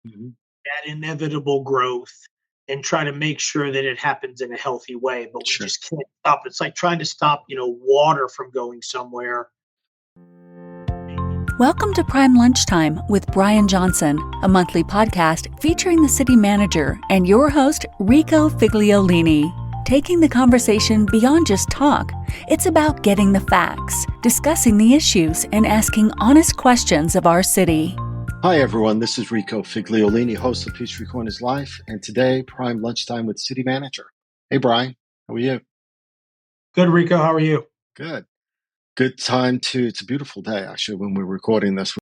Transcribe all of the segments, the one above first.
Mhm. that inevitable growth and try to make sure that it happens in a healthy way. But we Sure. just can't stop. It's like trying to stop, water from going somewhere. Welcome to Prime Lunchtime with Brian Johnson, a monthly podcast featuring the city manager and your host, Rico Figliolini. Taking the conversation beyond just talk, it's about getting the facts, discussing the issues, and asking honest questions of our city. Hi, everyone. This is Rico Figliolini, host of Peachtree Corners Live, and today, Prime Lunchtime with City Manager. Hey, Brian. How are you? Good, Rico. How are you? Good. Good time it's a beautiful day, actually, when we're recording this.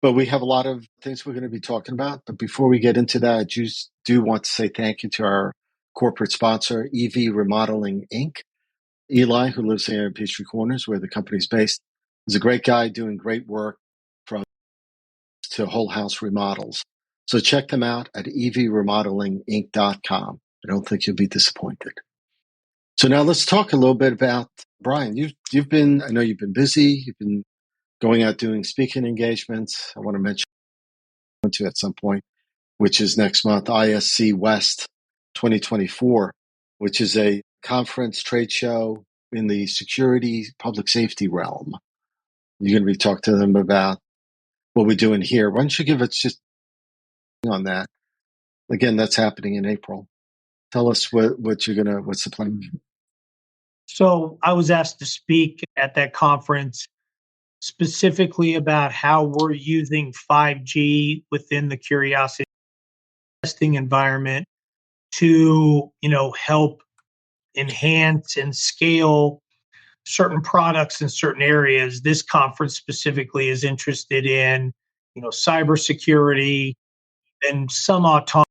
But we have a lot of things we're going to be talking about. But before we get into that, I just do want to say thank you to our corporate sponsor, EV Remodeling, Inc. Eli, who lives here in Peachtree Corners, where the company's based, is a great guy doing great work from to whole house remodels. So check them out at evremodelinginc.com. I don't think you'll be disappointed. So now let's talk a little bit about Brian. You've been, I know you've been busy. You've been going out doing speaking engagements. I want to mention to at some point, which is next month, ISC West 2024, which is a conference trade show in the security public safety realm. You're going to be talking to them about what we're doing here. Why don't you give us just on that? Again, that's happening in April. Tell us what's the plan? So I was asked to speak at that conference specifically about how we're using 5G within the curiosity testing environment to, help enhance and scale certain products in certain areas. This conference specifically is interested in, cybersecurity and some autonomous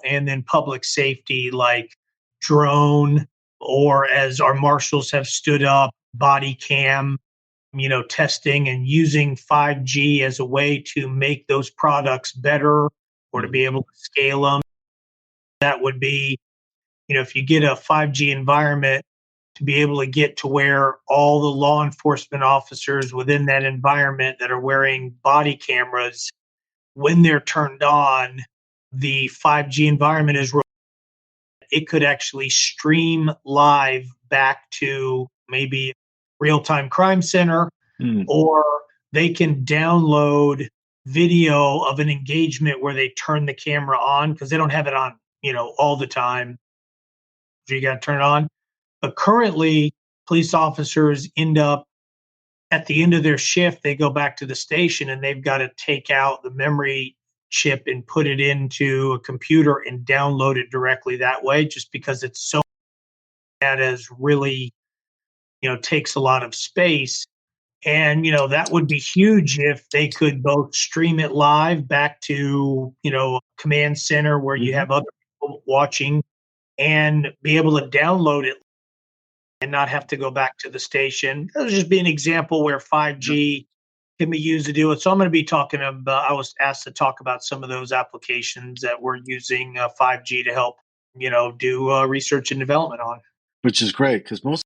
and then public safety like drone, or as our marshals have stood up, body cam, testing and using 5G as a way to make those products better or to be able to scale them. That would be, if you get a 5G environment, to be able to get to where all the law enforcement officers within that environment that are wearing body cameras, when they're turned on, the 5G environment is it could actually stream live back to maybe real-time crime center, or they can download video of an engagement where they turn the camera on because they don't have it on, all the time. So you got to turn it on. But currently, police officers end up at the end of their shift, they go back to the station and they've got to take out the memory chip and put it into a computer and download it directly that way, just because it's so that is really, takes a lot of space. And, that would be huge if they could both stream it live back to, a command center where you have other people watching and be able to download it and not have to go back to the station. That would just be an example where 5G can be used to do it. So I'm going to be talking about, I was asked to talk about some of those applications that we're using 5G to help, do research and development on. Which is great because most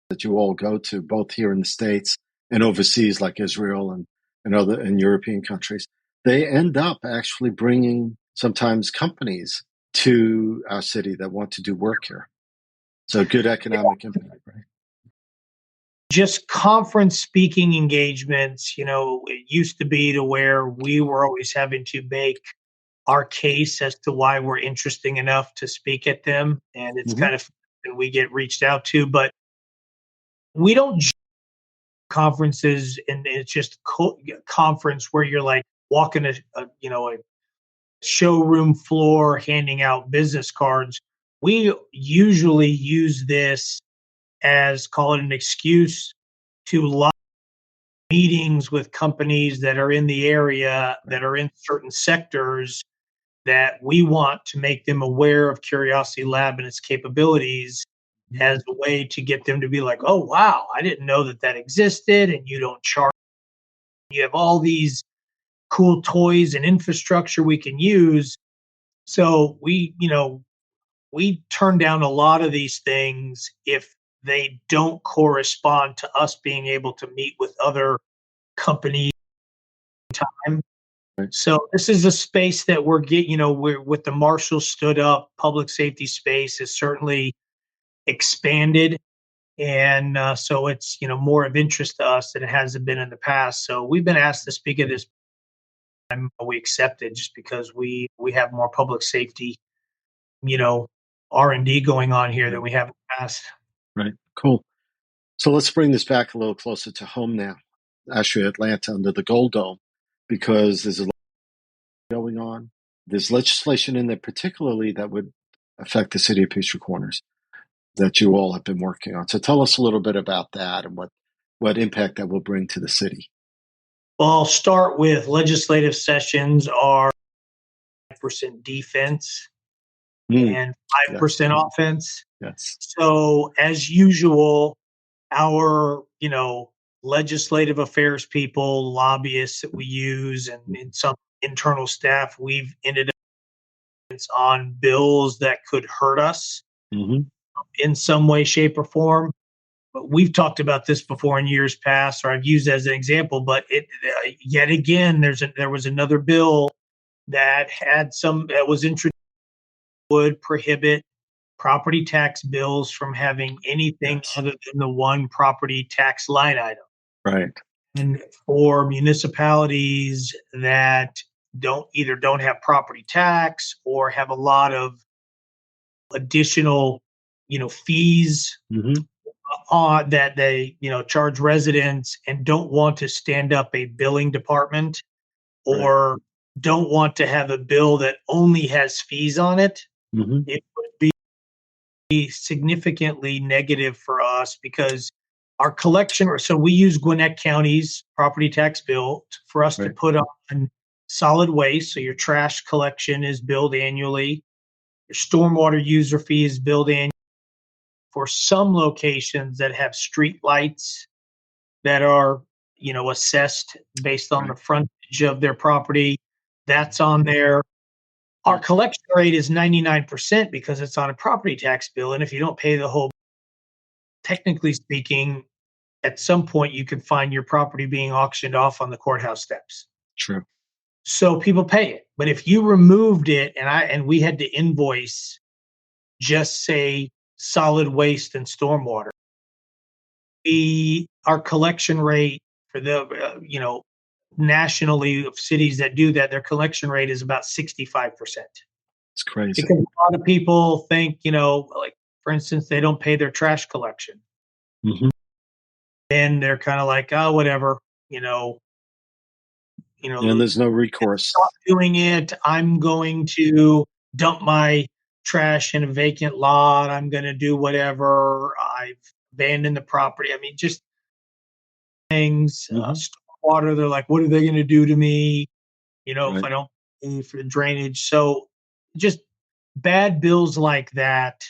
that you all go to, both here in the States and overseas, like Israel and other and European countries, they end up actually bringing sometimes companies to our city that want to do work here. So good economic impact, right? Just conference speaking engagements, it used to be to where we were always having to make our case as to why we're interesting enough to speak at them. And it's kind of, and we get reached out to, but we don't conferences and it's just conference where you're like walking a showroom floor handing out business cards. We usually use this as, call it an excuse to live meetings with companies that are in the area, that are in certain sectors, that we want to make them aware of Curiosity Lab and its capabilities as a way to get them to be like, oh, wow, I didn't know that existed, and you don't charge. You have all these cool toys and infrastructure we can use. So we turn down a lot of these things if they don't correspond to us being able to meet with other companies time. Right. So this is a space that we're with the marshals stood up, public safety space has certainly expanded. And so it's, more of interest to us than it has been in the past. So we've been asked to speak at this time. We accepted just because we have more public safety, you know, R&D going on here than Right. we have in the past. Right. Cool. So let's bring this back a little closer to home now. Actually, Atlanta under the Gold Dome, because there's a lot going on. There's legislation in there, particularly that would affect the city of Peachtree Corners, that you all have been working on. So tell us a little bit about that and what impact that will bring to the city. Well, I'll start with legislative sessions are 5% defense and Yes. 5% offense. Yes. So as usual, our, legislative affairs people, lobbyists that we use, and in some internal staff, we've ended up on bills that could hurt us Mm-hmm. in some way, shape, or form. But we've talked about this before in years past, or I've used as an example. But yet again, there was another bill that was introduced would prohibit property tax bills from having anything other than the one property tax line item. Right. And for municipalities that don't have property tax or have a lot of additional, fees Mm-hmm. that they, charge residents and don't want to stand up a billing department or don't want to have a bill that only has fees on it, Mm-hmm. it would be significantly negative for us because our collection, so we use Gwinnett County's property tax bill for us to put on solid waste. So your trash collection is billed annually. Your stormwater user fee is billed annually. For some locations that have street lights that are, assessed based on the frontage of their property, that's on there. Our collection rate is 99% because it's on a property tax bill. And if you don't pay the whole, technically speaking, at some point you could find your property being auctioned off on the courthouse steps. True. So people pay it. But if you removed it and we had to invoice just say solid waste and stormwater, our collection rate for the nationally of cities that do that, their collection rate is about 65%. It's crazy. Because a lot of people think, like for instance, they don't pay their trash collection. Mm-hmm. And they're kind of like, oh, whatever, And there's no recourse. Stop doing it. I'm going to dump my trash in a vacant lot. I'm going to do whatever. I've abandoned the property. I mean, just things, water. They're like, what are they going to do to me? If I don't pay for the drainage. So just bad bills like that.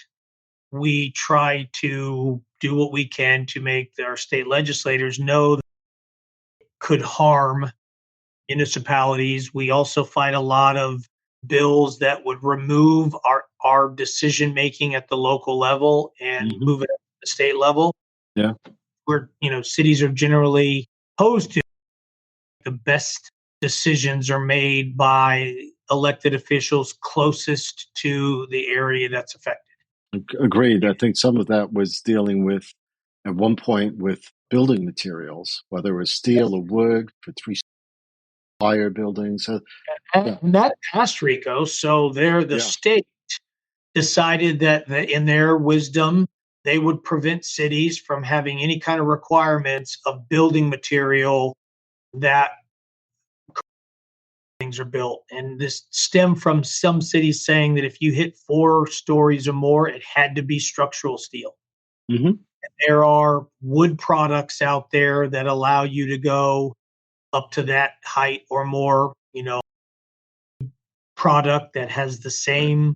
We try to do what we can to make our state legislators know that it could harm municipalities. We also fight a lot of bills that would remove our decision making at the local level and move it at the state level. Yeah. Where cities are generally opposed to the best decisions are made by elected officials closest to the area that's affected. Agreed. I think some of that was dealing with, at one point, with building materials, whether it was steel or wood for 3 fire buildings. And that passed, Rico. So the state decided that in their wisdom, they would prevent cities from having any kind of requirements of building material that things are built. And this stemmed from some cities saying that if you hit 4 stories or more, it had to be structural steel. Mm-hmm. And there are wood products out there that allow you to go up to that height or more, product that has the same,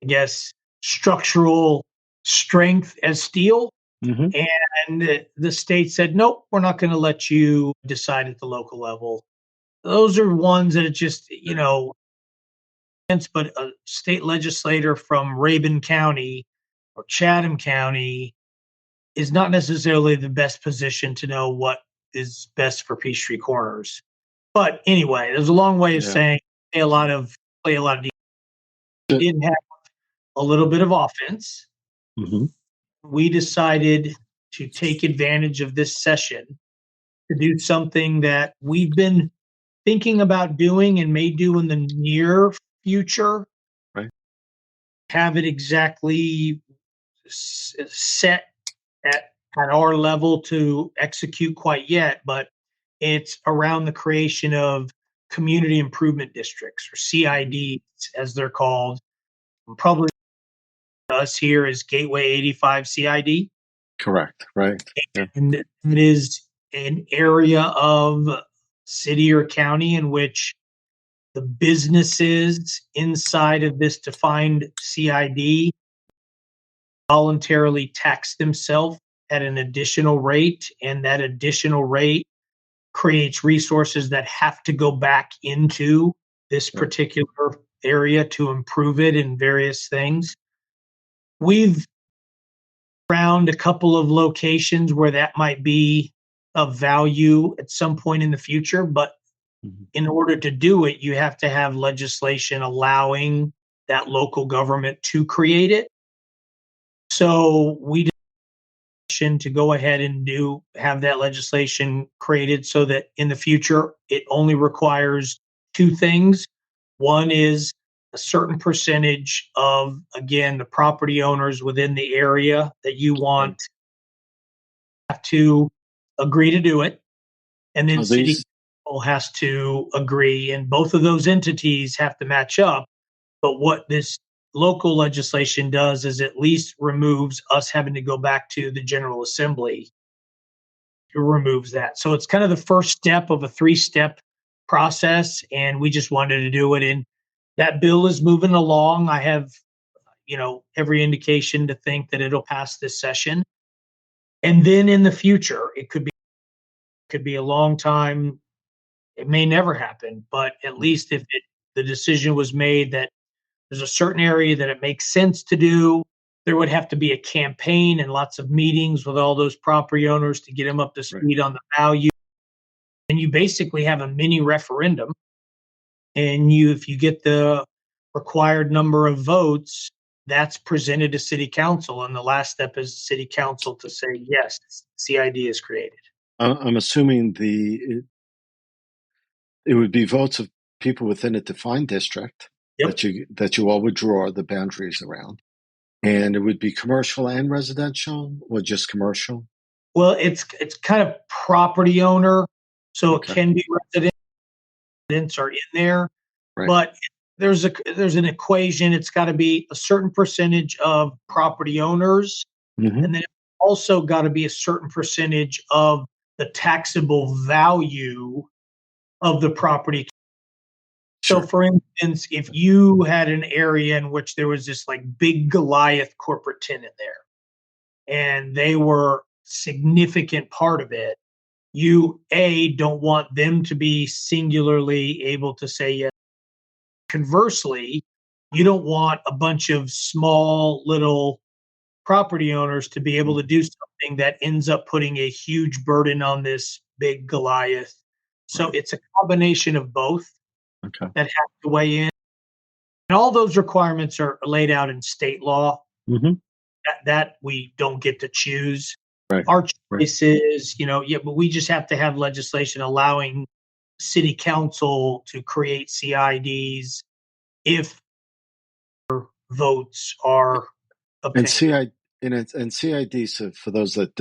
I guess, structural strength as steel. Mm-hmm. And the state said, nope, we're not going to let you decide at the local level. Those are ones that just, but a state legislator from Rabun County or Chatham County is not necessarily the best position to know what is best for Peachtree Corners. But anyway, there's a long way of Yeah. saying play a lot of defense. We did have a little bit of offense. Mm-hmm. We decided to take advantage of this session to do something that we've been thinking about doing and may do in the near future. Right. Have it exactly set at our level to execute quite yet, but it's around the creation of community improvement districts, or CIDs as they're called. Probably us here is Gateway 85 CID. Correct. Right. Yeah. And it is an area of city or county in which the businesses inside of this defined CID voluntarily tax themselves at an additional rate, and that additional rate creates resources that have to go back into this Right. particular area to improve it in various things. We've found a couple of locations where that might be of value at some point in the future, but Mm-hmm. in order to do it, you have to have legislation allowing that local government to create it. So we decided to go ahead and have that legislation created so that in the future it only requires two things. One is a certain percentage of, again, the property owners within the area that you want have to agree to do it, and then So city these. council has to agree, and both of those entities have to match up. But what this local legislation does is at least removes us having to go back to the General Assembly. It removes that. So it's kind of the first step of a three-step process, and we just wanted to do it. And that bill is moving along. I have, every indication to think that it'll pass this session. And then in the future, it could be a long time. It may never happen, but at least if the decision was made that there's a certain area that it makes sense to do, there would have to be a campaign and lots of meetings with all those property owners to get them up to Right. speed on the value. And you basically have a mini referendum. And if you get the required number of votes, that's presented to city council. And the last step is city council to say, yes, CID is created. I'm assuming it would be votes of people within a defined district. Yep. that you all would draw the boundaries around, and it would be commercial and residential, or just commercial. Well, it's kind of property owner, so Okay. it can be residents are in there, Right. but there's an equation. It's got to be a certain percentage of property owners, Mm-hmm. and then it's also got to be a certain percentage of the taxable value of the property. Sure. So, for instance, if you had an area in which there was this like big Goliath corporate tenant there, and they were significant part of it, you don't want them to be singularly able to say yes. Conversely, you don't want a bunch of small little property owners to be able to do something that ends up putting a huge burden on this big Goliath. So Right. it's a combination of both Okay. that have to weigh in. And all those requirements are laid out in state law. Mm-hmm. That we don't get to choose. Right. Our choice is, but we just have to have legislation allowing city council to create CIDs if votes are obtained. And CID. So for those that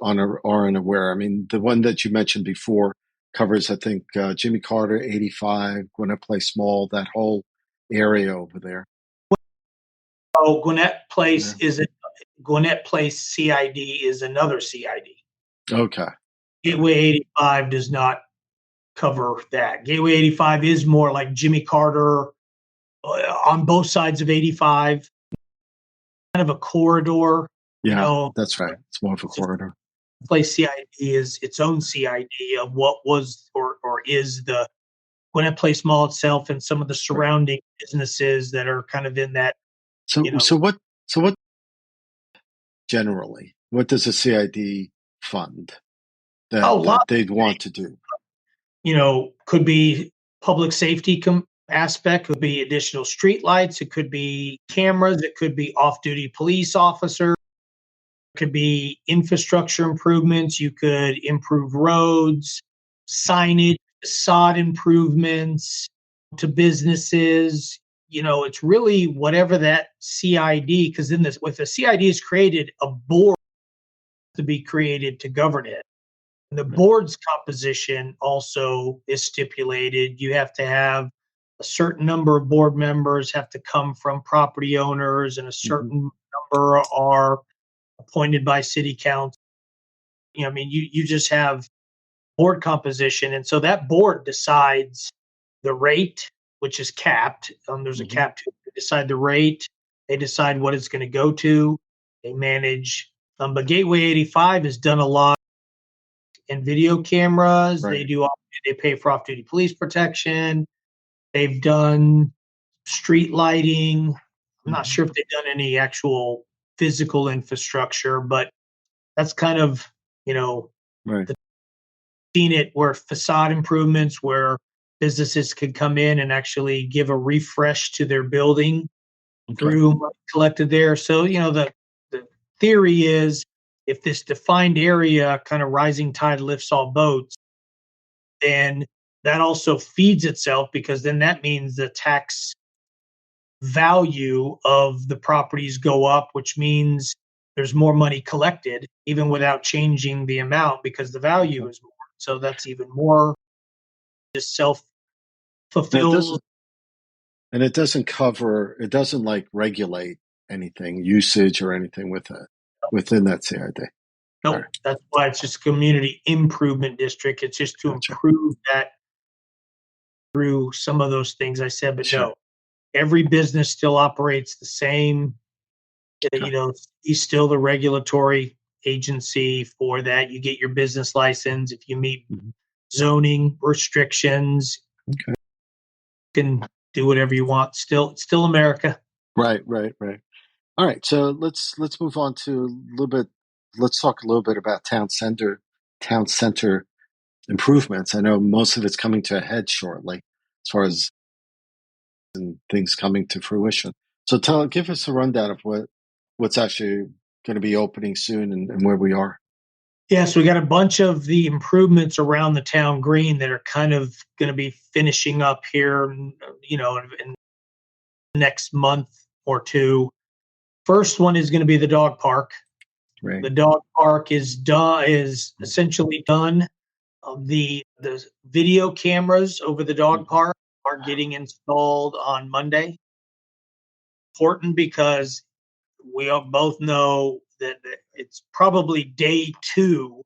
aren't aware, I mean, the one that you mentioned before covers, I think, Jimmy Carter, 85, Gwinnett Place Mall, that whole area over there. So Gwinnett Place Gwinnett Place CID is another CID. Okay. Gateway 85 does not cover that. Gateway 85 is more like Jimmy Carter on both sides of 85, kind of a corridor. Yeah, that's right. It's more of a corridor. Place CID is its own CID of what was or is the Gwinnett Place Mall itself and some of the surrounding businesses that are kind of in that. So what generally, what does a CID fund that they'd want to do? Could be public safety aspect, could be additional street lights, it could be cameras, it could be off-duty police officers, it could be infrastructure improvements, you could improve roads, signage, facade improvements to businesses. It's really whatever that CID, because if the CID is created, a board to be created to govern it. And the board's composition also is stipulated. You have to have a certain number of board members have to come from property owners, and a certain number are appointed by city council. You just have board composition, and so that board decides the rate, which is capped. There's a cap to decide the rate. They decide what it's going to go to. They manage. But Gateway 85 has done a lot in video cameras. Right. They pay for off-duty police protection. They've done street lighting. I'm not sure if they've done any actual physical infrastructure, but that's kind of, Right. seen it where facade improvements, where businesses could come in and actually give a refresh to their building through money collected there. So, the theory is, if this defined area, kind of rising tide lifts all boats, then that also feeds itself, because then that means the tax value of the properties go up, which means there's more money collected, even without changing the amount, because the value is more. So that's even more just self-fulfilled. And it doesn't like regulate anything, usage or anything within that CID. No, right. That's why it's just community improvement district. It's just to improve that through some of those things I said, but no, every business still operates the same. He's still the regulatory agency for that. You get your business license if you meet zoning restrictions. Okay. You can do whatever you want. It's still America. Right. All right. So let's move on to a little bit. Let's talk a little bit about town center improvements. I know most of it's coming to a head shortly, as far as and things coming to fruition. So give us a rundown of what's actually going to be opening soon and where we are. Yeah, so we got a bunch of the improvements around the town green that are kind of going to be finishing up here, in the next month or two. First one is going to be the dog park. Right. The dog park is essentially done. The video cameras over the dog park are getting installed on Monday. Important because we both know that it's probably day 2.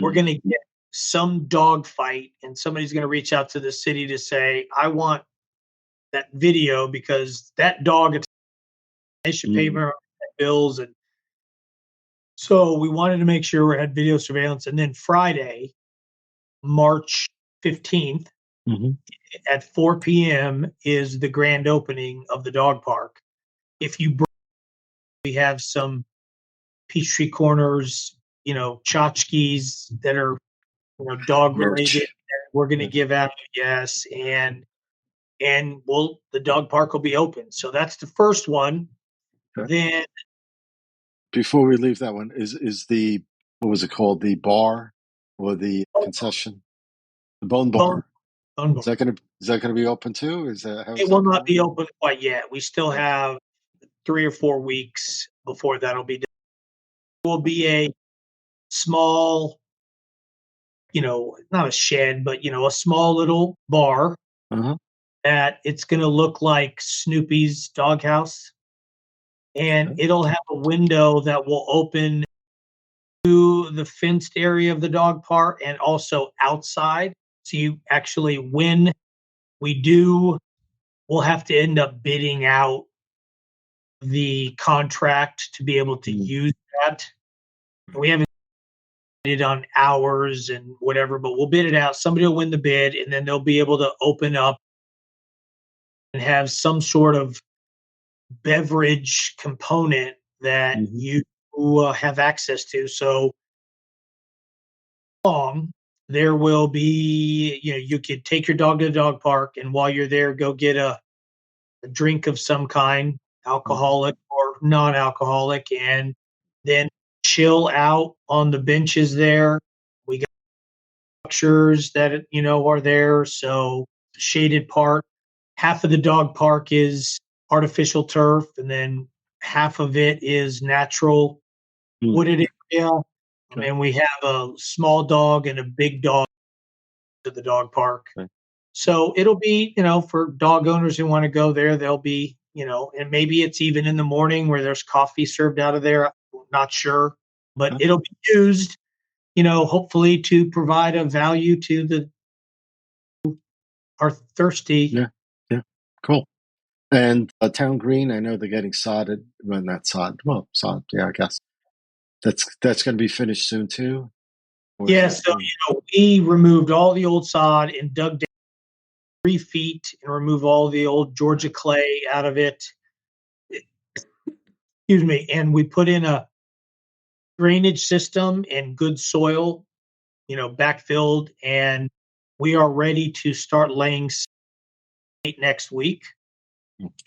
We're going to get some dog fight, and somebody's going to reach out to the city to say, I want that video because that dog, they should pay more bills. And so we wanted to make sure we had video surveillance. And then Friday, March 15th, at 4 p.m. is the grand opening of the dog park. We have some Peachtree Corners, tchotchkes that are, dog related. We're going to give out, and the dog park will be open. So that's the first one. Okay. Then, before we leave that one, is the, what was it called, the bar or the concession, the Bone Bar? Bone Bar. Is that going to be open too? It will not be open quite yet. We still have 3 or 4 weeks before that'll be done. It will be a small, not a shed, but a small little bar that it's going to look like Snoopy's doghouse, and it'll have a window that will open to the fenced area of the dog park and also outside. So you actually, when we do, we'll have to end up bidding out the contract to be able to use that. We haven't bid on hours and whatever, but we'll bid it out. Somebody will win the bid, and then they'll be able to open up and have some sort of beverage component that you have access to. So long, there will be, you could take your dog to the dog park, and while you're there, go get a drink of some kind, alcoholic or non-alcoholic, and then chill out on the benches there. We got structures that are there, so shaded park. Half of the dog park is artificial turf, and then half of it is natural wooded area. Okay. And we have a small dog and a big dog to the dog park. Okay. So it'll be, for dog owners who want to go there, they'll be, and maybe it's even in the morning where there's coffee served out of there. I'm not sure, but Okay. it'll be used, hopefully to provide a value to our thirsty. Yeah. Yeah. Cool. And Town Green, I know they're getting sodded. Well, not sod. Well, sod. Yeah, I guess that's going to be finished soon too. Yeah. So we removed all the old sod and dug down 3 feet and removed all the old Georgia clay out of it. Excuse me. And we put in a drainage system and good soil, backfilled, and we are ready to start laying next week.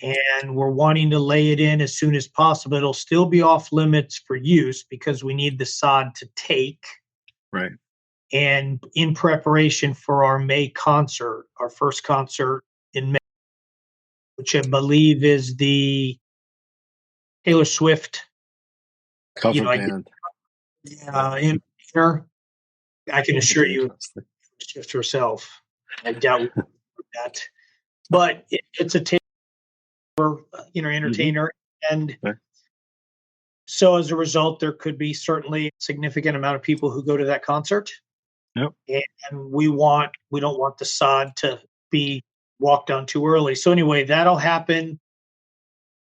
And we're wanting to lay it in as soon as possible. It'll still be off limits for use because we need the sod to take. Right. And in preparation for our May concert, our first concert in May, which I believe is the Taylor Swift Cover band. in here. I can assure you, Swift herself. I doubt that, but it's a Taylor, entertainer, and so as a result, there could be certainly a significant amount of people who go to that concert. Yep. And we don't want the sod to be walked on too early. So anyway, that'll happen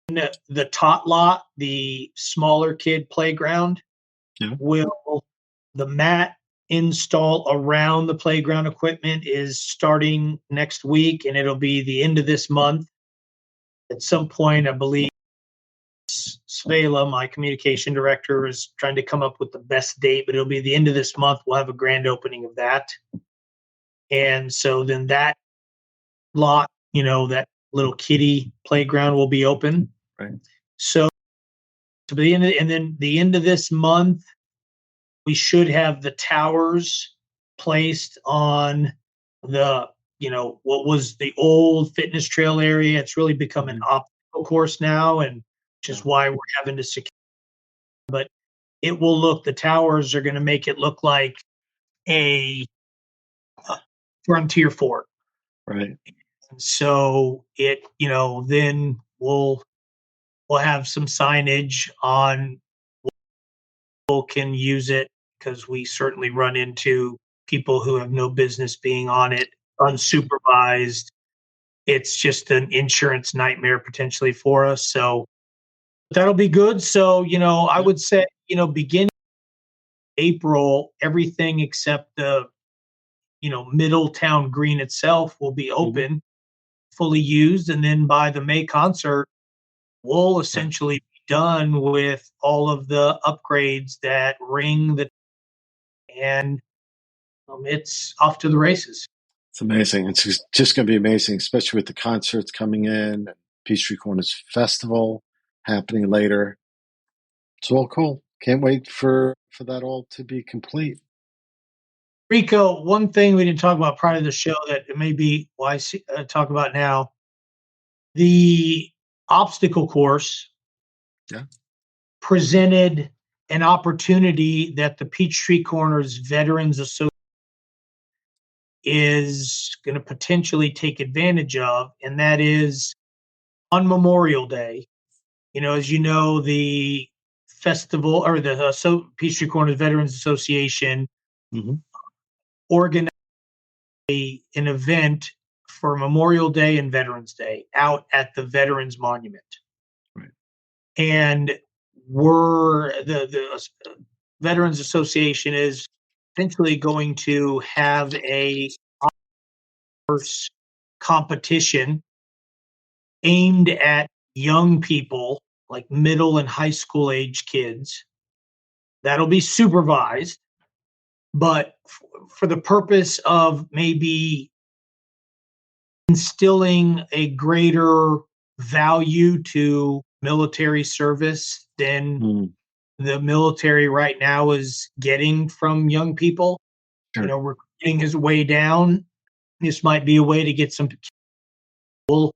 in the tot lot, the smaller kid playground. Will the mat install around the playground equipment is starting next week, and it'll be the end of this month. At some point, I believe Svela, my communication director, is trying to come up with the best date, but it'll be the end of this month. We'll have a grand opening of that. And so then that lot, that little kiddie playground will be open. Right. So to the end and then the end of this month, we should have the towers placed on the, what was the old fitness trail area. It's really become an obstacle course now, and which is why we're having to secure. But it will the towers are going to make it look like a frontier fort. Right. And so it, then we'll have some signage on people can use it, because we certainly run into people who have no business being on it unsupervised. It's just an insurance nightmare potentially for us. So that'll be good. So, I would say, beginning April, everything except the, Middletown Green itself will be open, fully used. And then by the May concert, we'll essentially be done with all of the upgrades that ring and it's off to the races. It's amazing. It's just going to be amazing, especially with the concerts coming in, Peachtree Corners Festival happening later. It's all cool. Can't wait for that all to be complete. Rico, one thing we didn't talk about prior to the show that it may be wise to talk about now, the obstacle course presented an opportunity that the Peachtree Corners Veterans Association is going to potentially take advantage of, and that is on Memorial Day. As you know, the festival or the Peachtree Corners Veterans Association organized an event for Memorial Day and Veterans Day out at the Veterans Monument. Right. And the Veterans Association is essentially going to have a competition aimed at young people, like middle and high school age kids. That'll be supervised. But for the purpose of maybe instilling a greater value to military service than Mm, the military right now is getting from young people, sure. recruiting is way down. This might be a way to get some. We'll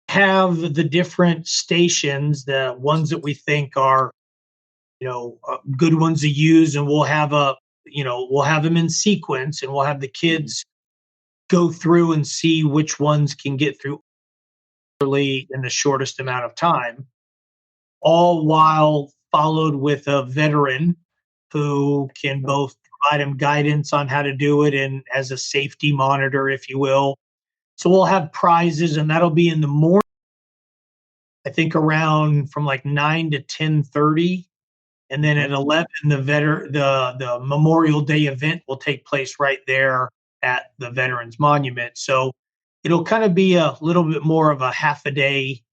have the different stations, the ones that we think are, good ones to use, and we'll have them in sequence, and we'll have the Mhm. kids go through and see which ones can get through early in the shortest amount of time, all while followed with a veteran who can both provide them guidance on how to do it and as a safety monitor, if you will. So we'll have prizes, and that'll be in the morning. I think around from like 9 to 10:30, and then Okay. at 11, the Memorial Day event will take place right there at the Veterans Monument. So it'll kind of be a little bit more of a half a day.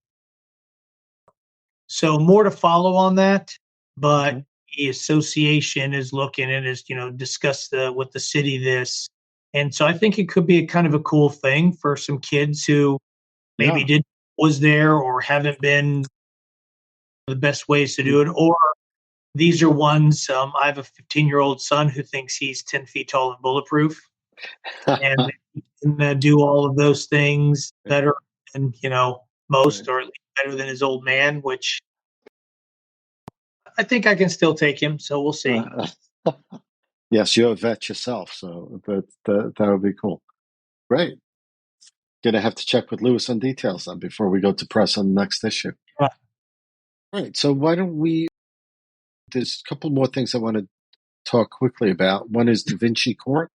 So more to follow on that, but Okay. the association is looking and is discuss the with the city this, and so I think it could be a kind of a cool thing for some kids who maybe Yeah. did was there or haven't been the best ways to Mm. do it, or these are ones. I have a 15-year-old son who thinks he's 10 feet tall and bulletproof, and he can do all of those things better than most, Right. or at least better than his old man, which I think I can still take him. So we'll see. Uh, yes, you're a vet yourself, so that would be cool. Great. Gonna have to check with Lewis on details then before we go to press on the next issue. Yeah. All right. So why don't we? There's a couple more things I want to talk quickly about. One is Da Vinci Court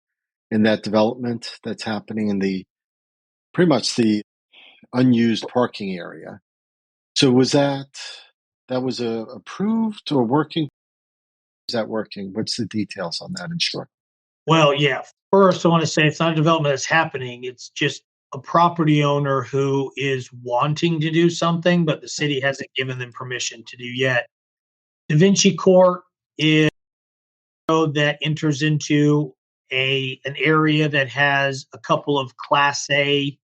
and that development that's happening in the pretty much the unused parking area. So was that was approved or working? Is that working? What's the details on that in short? Well, yeah. First, I want to say it's not a development that's happening. It's just a property owner who is wanting to do something, but the city hasn't given them permission to do yet. Da Vinci Court is a road that enters into an area that has a couple of Class A,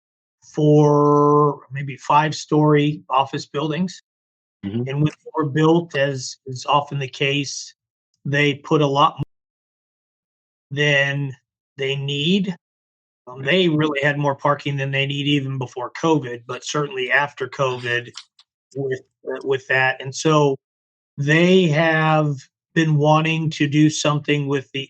4, maybe 5-story office buildings. Hmm. And when they were built, as is often the case, they put a lot more than they need. Right. They really had more parking than they need even before COVID, but certainly after COVID with that. And so they have been wanting to do something with the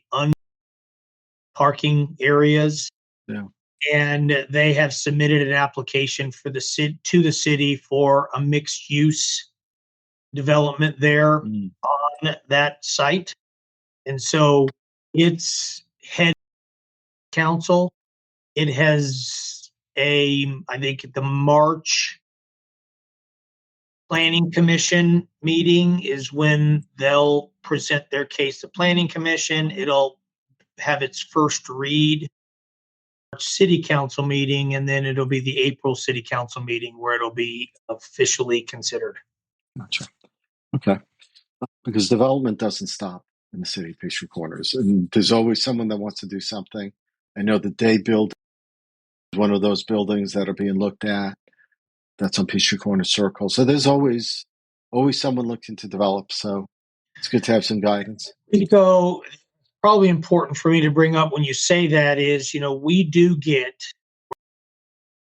parking areas, Yeah. and they have submitted an application for the city to the city for a mixed use development there Mm. on that site. And so it's head council. It has I think the March planning commission meeting is when they'll present their case to planning commission. It'll have its first read city council meeting, and then it'll be the April city council meeting where it'll be officially considered. Gotcha. Okay. Because development doesn't stop in the city of Peachtree Corners, and there's always someone that wants to do something. I know the Day Build is one of those buildings that are being looked at. That's on Peachtree Corner Circle. So there's always someone looking to develop. So it's good to have some guidance. Rico, probably important for me to bring up when you say that is, we do get,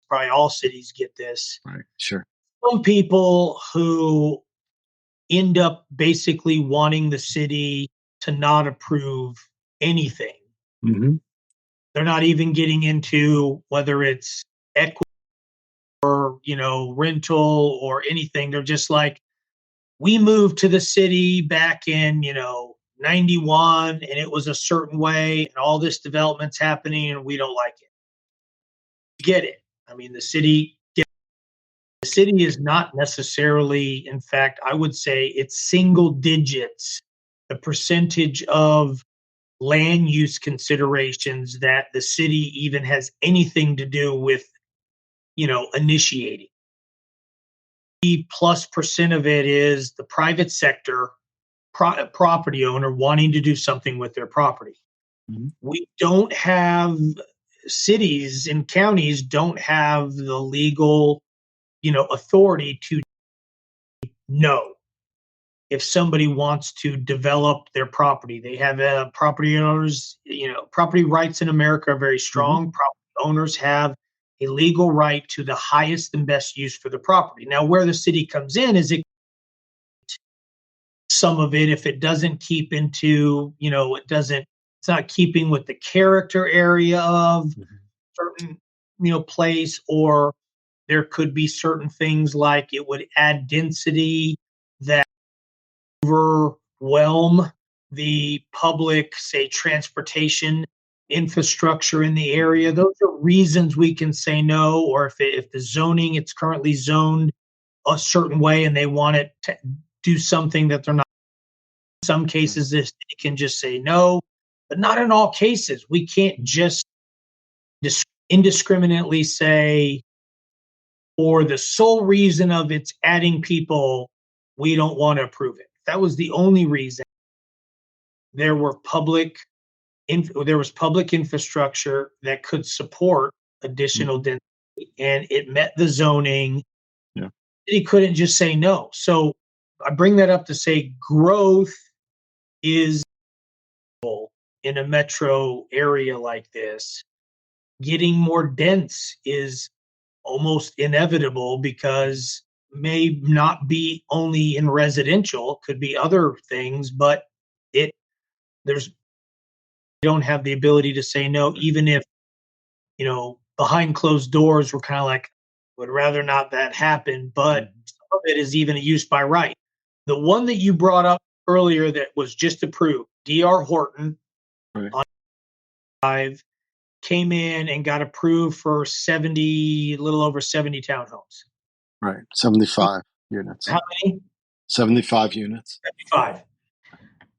probably all cities get this, Right. Sure. some people who end up basically wanting the city to not approve anything. Mm-hmm. They're not even getting into whether it's equity or, rental or anything. They're just like, we moved to the city back in, 91, and it was a certain way, and all this development's happening, and we don't like it. Get it. I mean, the city is not necessarily, in fact, I would say it's single digits, the percentage of land use considerations that the city even has anything to do with, initiating. The plus percent of it is the private sector property owner wanting to do something with their property. We don't have cities and counties don't have the legal, authority to know if somebody wants to develop their property. They have property owners, property rights in America are very strong. Property owners have a legal right to the highest and best use for the property. Now, where the city comes in is some of it, if it doesn't keep into, it's not keeping with the character area of certain, place, or there could be certain things like it would add density that overwhelm the public, say, transportation infrastructure in the area. Those are reasons we can say no. Or if the zoning, it's currently zoned a certain way and they want it to do something that they're not. In some cases, this can just say no, but not in all cases. We can't just indiscriminately say, for the sole reason of it's adding people, we don't want to approve it. If that was the only reason, there was public infrastructure that could support additional density, and it met the zoning. Yeah. It couldn't just say no. So I bring that up to say growth is in a metro area like this. Getting more dense is almost inevitable because may not be only in residential, could be other things, but there's don't have the ability to say no, even if, behind closed doors, we're kind of like, would rather not that happen, but some of it is even a use by right. The one that you brought up earlier that was just approved, D.R. Horton, Right. on 5, came in and got approved for a little over 70 townhomes. Right. 75 units. How many? 75 units. 75.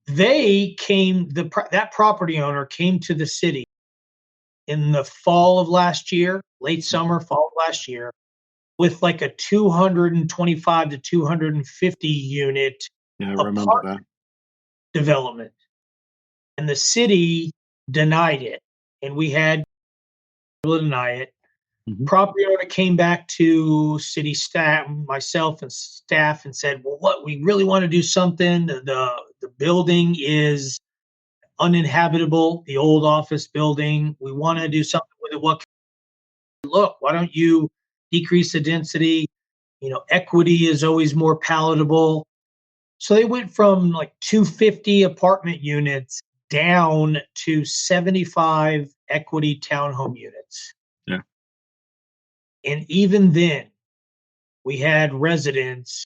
That property owner came to the city in the fall of last year, late summer, fall of last year, with like a 225 to 250 unit Yeah, I remember that. development. And the city denied it. And we had to deny it. Property owner came back to city staff, myself and staff, and said, well, we really want to do something. The building is uninhabitable, the old office building. We want to do something with it. Why don't you decrease the density? Equity is always more palatable. So they went from like 250 apartment units down to 75 equity townhome units. Yeah. And even then, we had residents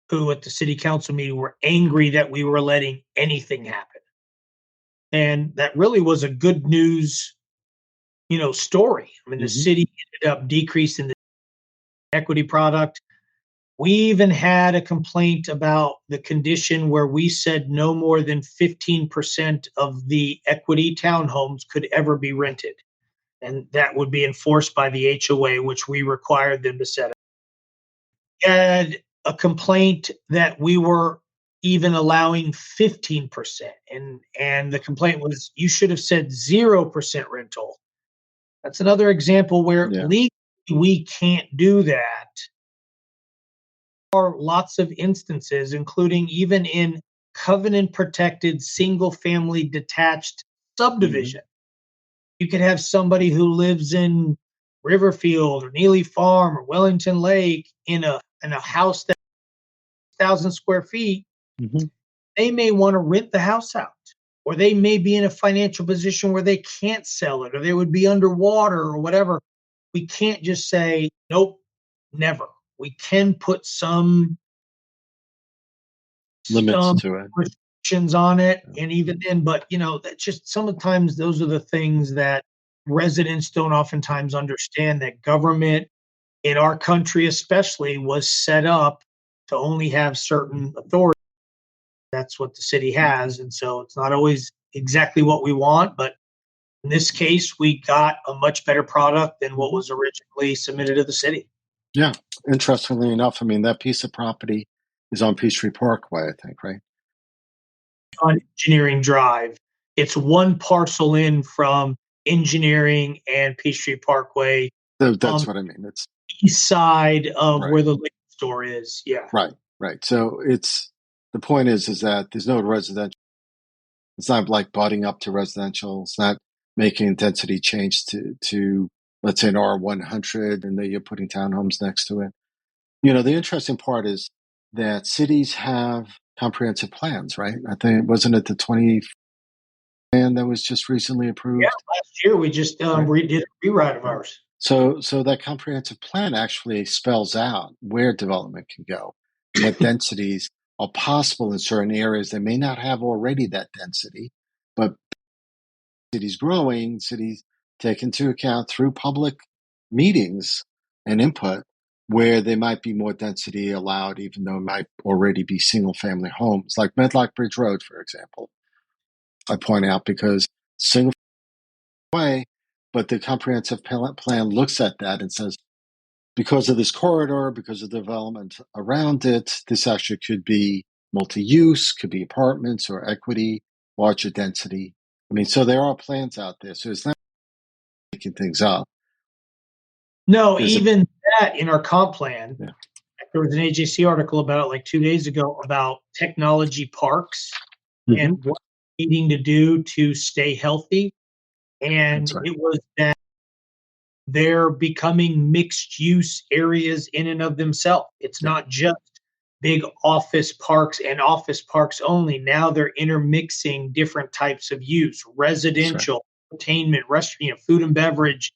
who at the city council meeting were angry that we were letting anything happen. And that really was a good news, story. I mean, the city ended up decreasing the equity product. We even had a complaint about the condition where we said no more than 15% of the equity townhomes could ever be rented. And that would be enforced by the HOA, which we required them to set up. We had a complaint that we were even allowing 15%. And the complaint was, you should have said 0% rental. That's another example where legally we can't do that. There are lots of instances, including even in covenant protected single family detached subdivision. You could have somebody who lives in Riverfield or Neely Farm or Wellington Lake in a house that's 1,000 square feet. They may want to rent the house out, or they may be in a financial position where they can't sell it, or they would be underwater or whatever. We can't just say, nope, never. We can put some limits to it, restrictions on it. And even then, but that's just sometimes those are the things that residents don't oftentimes understand, that government in our country especially was set up to only have certain authority. That's what the city has. And so it's not always exactly what we want, but in this case, we got a much better product than what was originally submitted to the city. Yeah. Interestingly enough, I mean, that piece of property is on Peachtree Parkway, I think, right? On Engineering Drive. It's one parcel in from Engineering and Peachtree Parkway on That's what I mean. It's the east side of right, where the liquor store is. Yeah. right, right. So the point is that there's no residential. It's not like butting up to residential. It's not making density change to let's say an R100, and then you're putting townhomes next to it. The interesting part is that cities have comprehensive plans, right? I think wasn't it the 20 plan that was just recently Yeah. approved? Last year we just Right. redid a rewrite of ours. So that comprehensive plan actually spells out where development can go and what densities are possible in certain areas that may not have already that density, but cities growing, cities take into account through public meetings and input where there might be more density allowed, even though it might already be single family homes, like Medlock Bridge Road, for example. I point out because single way, but the comprehensive plan looks at that and says, because of this corridor, because of the development around it, this actually could be multi-use, could be apartments or equity, larger density. I mean, so there are plans out there. So it's not making things up. No, There's even that in our comp plan, yeah. there was an AJC article about it like 2 days ago about technology parks and what we're needing to do to stay healthy. And Right. it was that they're becoming mixed use areas in and of themselves. It's not just big office parks and office parks only. Now they're intermixing different types of use, residential, entertainment, restaurant, food and beverage,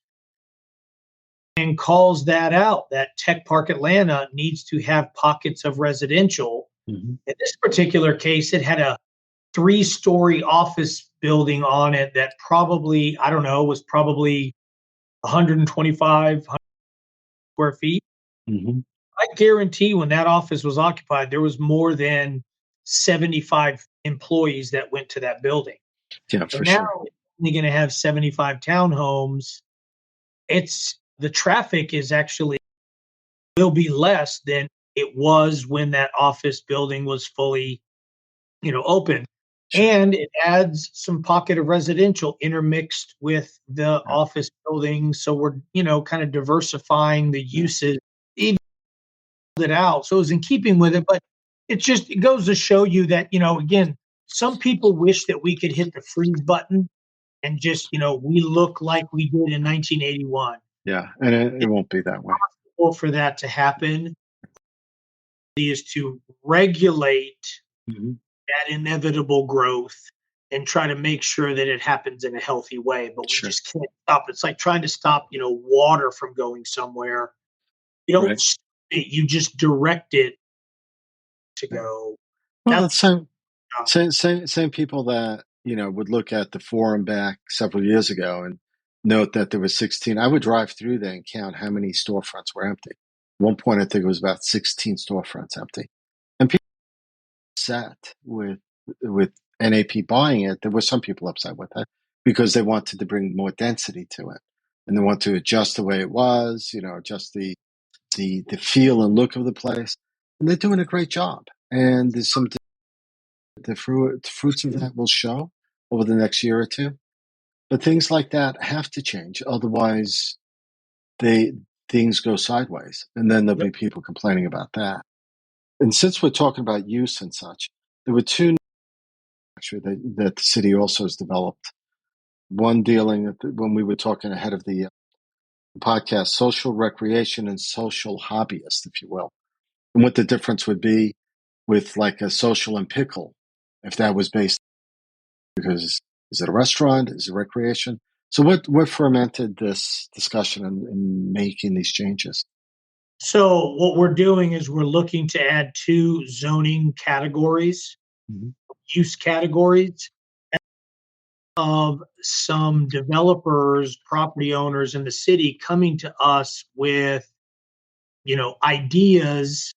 and calls that out that Tech Park Atlanta needs to have pockets of residential. In this particular case, it had a 3-story office building on it that probably, I don't know, was probably 125 square feet. I guarantee when that office was occupied, there was more than 75 employees that went to that building. Yeah, So for now sure. it's only going to have 75 townhomes. The traffic is actually will be less than it was when that office building was fully, open. Sure. And it adds some pocket of residential intermixed with the office building. So we're, kind of diversifying the uses, even it out. So it was in keeping with it, but it goes to show you that, again, some people wish that we could hit the freeze button and just, we look like we did in 1981. Yeah, and it won't be that way. For that to happen is to regulate that inevitable growth and try to make sure that it happens in a healthy way. But we just can't stop. It's like trying to stop, water from going somewhere. You don't stop it, you just direct it to go. Well, it's same people that would look at the forum back several years ago and note that there was 16. I would drive through there and count how many storefronts were empty. At one point, I think it was about 16 storefronts empty, and people were upset with NAP buying it. There were some people upset with it because they wanted to bring more density to it, and they want to adjust the way it was, adjust the feel and look of the place, and they're doing a great job. And there's some the fruits of that will show over the next year or two. But things like that have to change, otherwise things go sideways, and then there'll be people complaining about that. And since we're talking about use and such, there were two actually that the city also has developed. One dealing when we were talking ahead of the podcast, social recreation and social hobbyist, if you will, and what the difference would be with like a social and pickle, if that was based. Because is it a restaurant? Is it recreation? So what fermented this discussion in making these changes? So what we're doing is we're looking to add 2 zoning categories, use categories of some developers, property owners in the city coming to us with, ideas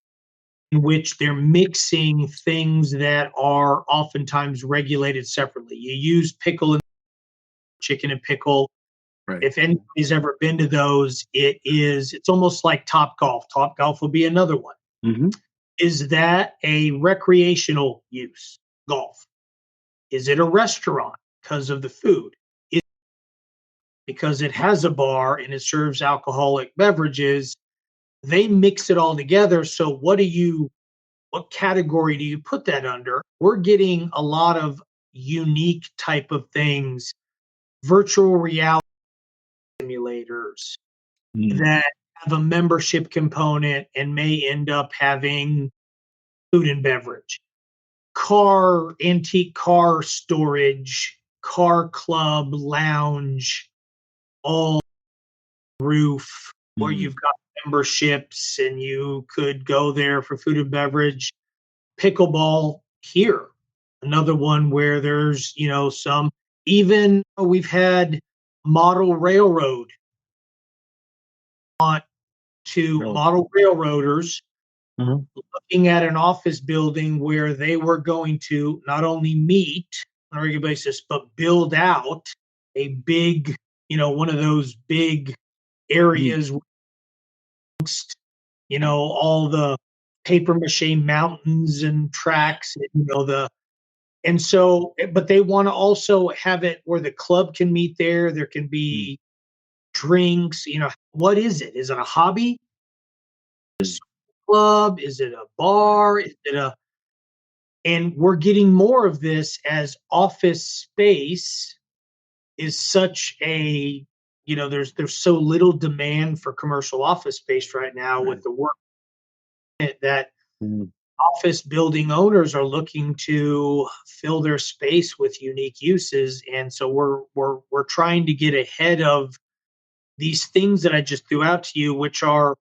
in which they're mixing things that are oftentimes regulated separately. You use pickle and chicken and pickle. Right. If anybody's ever been to those, it's almost like Top Golf. Top Golf will be another one. Is that a recreational use, golf? Is it a restaurant? because of the food. Because it has a bar and it serves alcoholic beverages, they mix it all together. So what category do you put that under? We're getting a lot of unique type of things, virtual reality simulators that have a membership component and may end up having food and beverage, antique car storage, car club, lounge, all roof, where you've got memberships and you could go there for food and beverage. Pickleball here, another one where there's, some, even we've had model railroad on to model railroaders looking at an office building where they were going to not only meet on a regular basis, but build out a big, one of those big areas all the paper mache mountains and tracks, and so, but they want to also have it where the club can meet there. There can be drinks, what is it? Is it a hobby? Is it a club? Is it a bar? And we're getting more of this as office space is such a, there's so little demand for commercial office space right now with the work that office building owners are looking to fill their space with unique uses. And so we're trying to get ahead of these things that I just threw out to you, which are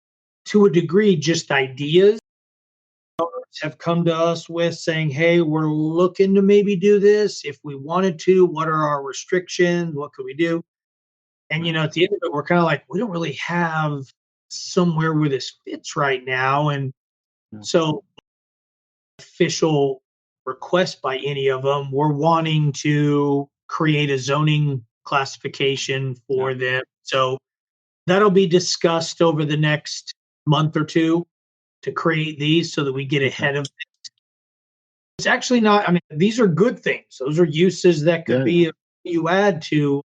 to a degree just ideas. Owners have come to us with saying, hey, we're looking to maybe do this. If we wanted to, what are our restrictions? What could we do? And, at the end of it, we're kind of like, we don't really have somewhere where this fits right now. And so official request by any of them, we're wanting to create a zoning classification for them. So that'll be discussed over the next month or two to create these so that we get ahead of it. It's actually not, these are good things. Those are uses that could be you add to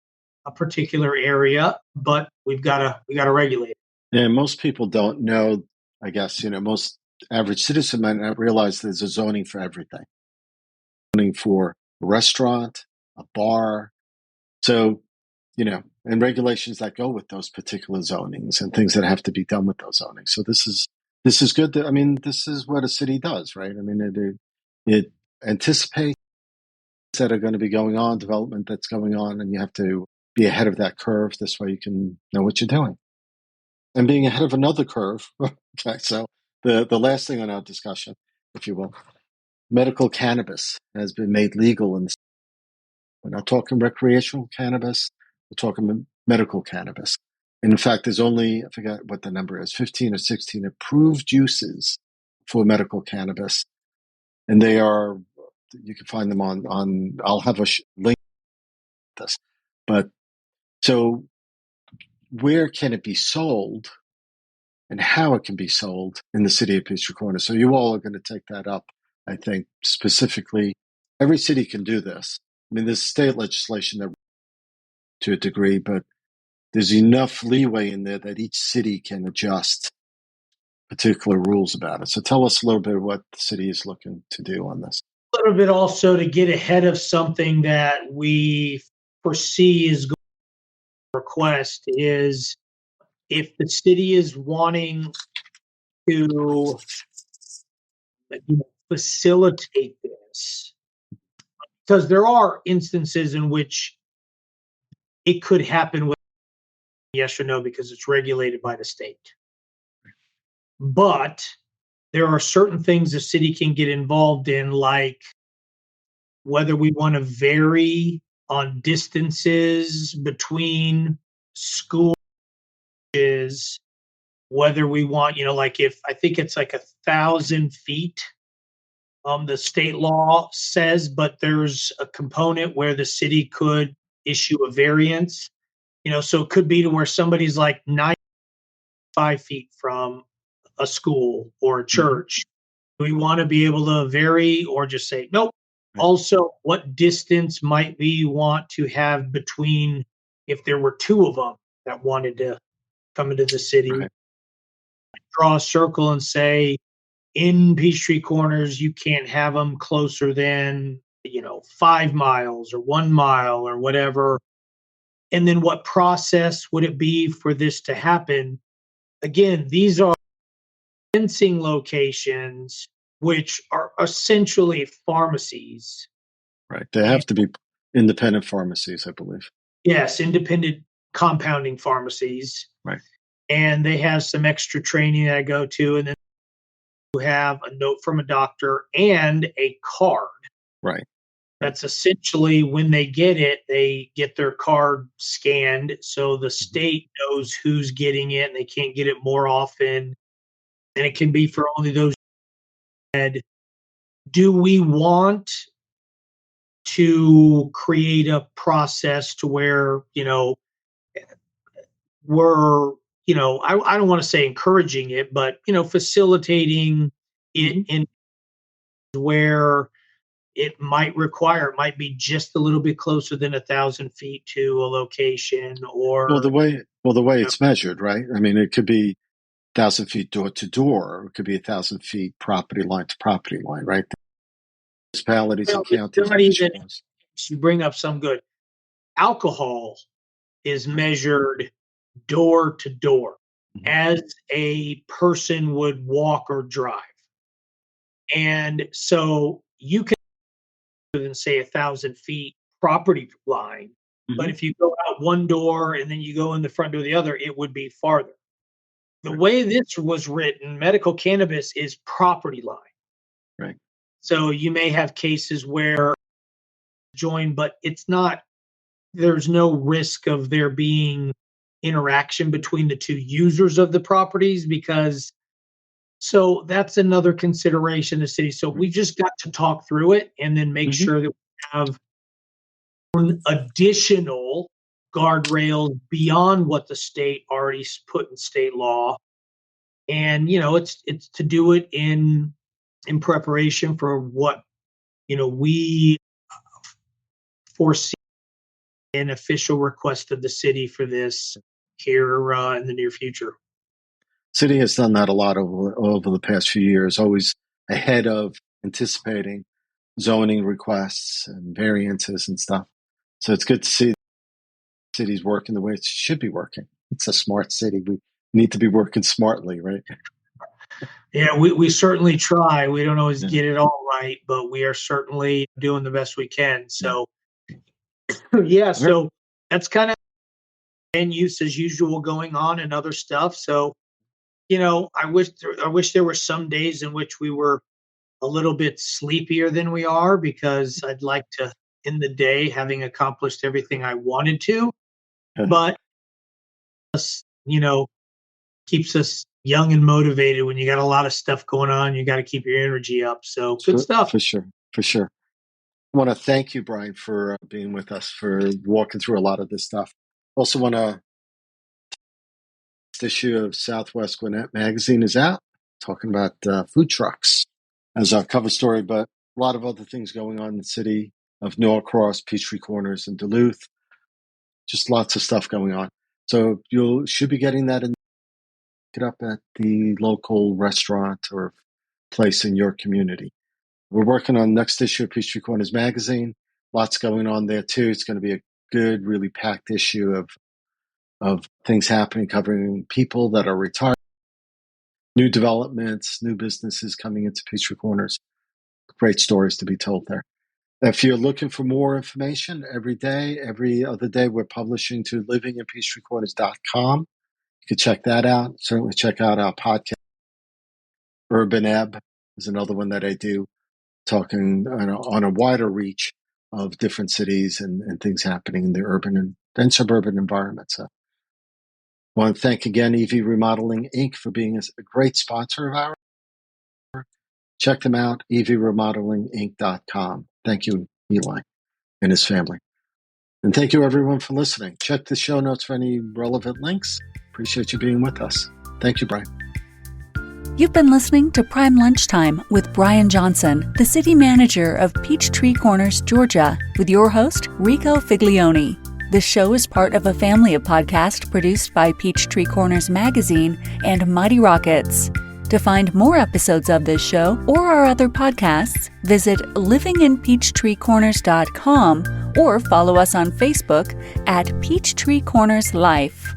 a particular area, but we gotta regulate it. Yeah, most people don't know, I guess, most average citizen might not realize there's a zoning for everything. Zoning for a restaurant, a bar. So, and regulations that go with those particular zonings and things that have to be done with those zonings. So this is good. This is what a city does, right? It anticipates that are going to be going on, development that's going on, and you have to be ahead of that curve. This way you can know what you're doing. And being ahead of another curve. Okay, so the last thing on our discussion, if you will, medical cannabis has been made legal. And we're not talking recreational cannabis, we're talking medical cannabis. And in fact, there's only, I forgot what the number is, 15 or 16 approved uses for medical cannabis. And they are, you can find them on I'll have a link to this. But so where can it be sold and how it can be sold in the city of Peachtree Corners? So you all are going to take that up, I think, specifically. Every city can do this. There's state legislation that to a degree, but there's enough leeway in there that each city can adjust particular rules about it. So tell us a little bit what the city is looking to do on this. A little bit also to get ahead of something that we foresee is going to request is if the city is wanting to facilitate this, because there are instances in which it could happen with yes or no because it's regulated by the state. But there are certain things the city can get involved in, like whether we want to vary on distances between schools, whether we want, like if I think it's like 1,000 feet, the state law says, but there's a component where the city could issue a variance, so it could be to where somebody's like 95 feet from a school or a church. Do we want to be able to vary or just say, nope, Also, what distance might we want to have between, if there were two of them that wanted to come into the city, Right. draw a circle and say, in Peachtree Corners, you can't have them closer than, 5 miles or 1 mile or whatever. And then what process would it be for this to happen? Again, these are fencing locations, which are essentially pharmacies. Right. They have to be independent pharmacies, I believe. Yes, independent compounding pharmacies. Right. And they have some extra training that I go to, and then you have a note from a doctor and a card. Right. That's essentially when they get their card scanned so the state knows who's getting it and they can't get it more often. And it can be for only those. Do we want to create a process to where, we're, I don't want to say encouraging it, but, facilitating it in where it might be just a little bit closer than 1,000 feet to a location, or Well, the way it's measured, right? I mean, it could be 1,000 feet door to door, or it could be 1,000 feet property line to property line, right? Municipalities and it's counties. not even. You bring up some good. Alcohol is measured door to door as a person would walk or drive, and so you can say 1,000 feet property line. But if you go out one door and then you go in the front door of the other, it would be farther. The way this was written, medical cannabis is property line. Right. So you may have cases where join, but it's not, there's no risk of there being interaction between the two users of the properties, because so that's another consideration in the city. So we just got to talk through it and then make sure that we have additional guardrails beyond what the state already put in state law. And it's to do it in preparation for what we foresee an official request of the city for this here in the near future. City has done that a lot over the past few years, always ahead of anticipating zoning requests and variances and stuff. So it's good to see the city's working the way it should be working. It's a smart city. We need to be working smartly, right? Yeah, we certainly try. We don't always get it all right, but we are certainly doing the best we can. So, so that's kind of end use as usual going on and other stuff. So, I wish there were some days in which we were a little bit sleepier than we are, because I'd like to end the day having accomplished everything I wanted to. But keeps us young and motivated when you got a lot of stuff going on. You got to keep your energy up. So good stuff. For sure. I want to thank you, Brian, for being with us, for walking through a lot of this stuff. Also want to, this issue of Southwest Gwinnett magazine is out, talking about food trucks as our cover story, but a lot of other things going on in the city of Norcross, Peachtree Corners, and Duluth. Just lots of stuff going on. So you should be getting that in. Pick it up at the local restaurant or place in your community. We're working on the next issue of Peachtree Corners magazine. Lots going on there too. It's going to be a good, really packed issue of things happening, covering people that are retired, new developments, new businesses coming into Peachtree Corners. Great stories to be told there. If you're looking for more information, every day, every other day, we're publishing to livinginpeachtreecorners.com. You can check that out. Certainly check out our podcast. Urban Ebb is another one that I do, talking on a wider reach of different cities and things happening in the urban and suburban environment. So I want to thank again EV Remodeling Inc. for being a great sponsor of ours. Check them out, evremodelinginc.com. Thank you, Eli and his family. And thank you, everyone, for listening. Check the show notes for any relevant links. Appreciate you being with us. Thank you, Brian. You've been listening to Prime Lunchtime with Brian Johnson, the city manager of Peachtree Corners, Georgia, with your host, Rico Figliolini. The show is part of a family of podcasts produced by Peachtree Corners Magazine and Mighty Rockets. To find more episodes of this show or our other podcasts, visit livinginpeachtreecorners.com or follow us on Facebook at Peachtree Corners Life.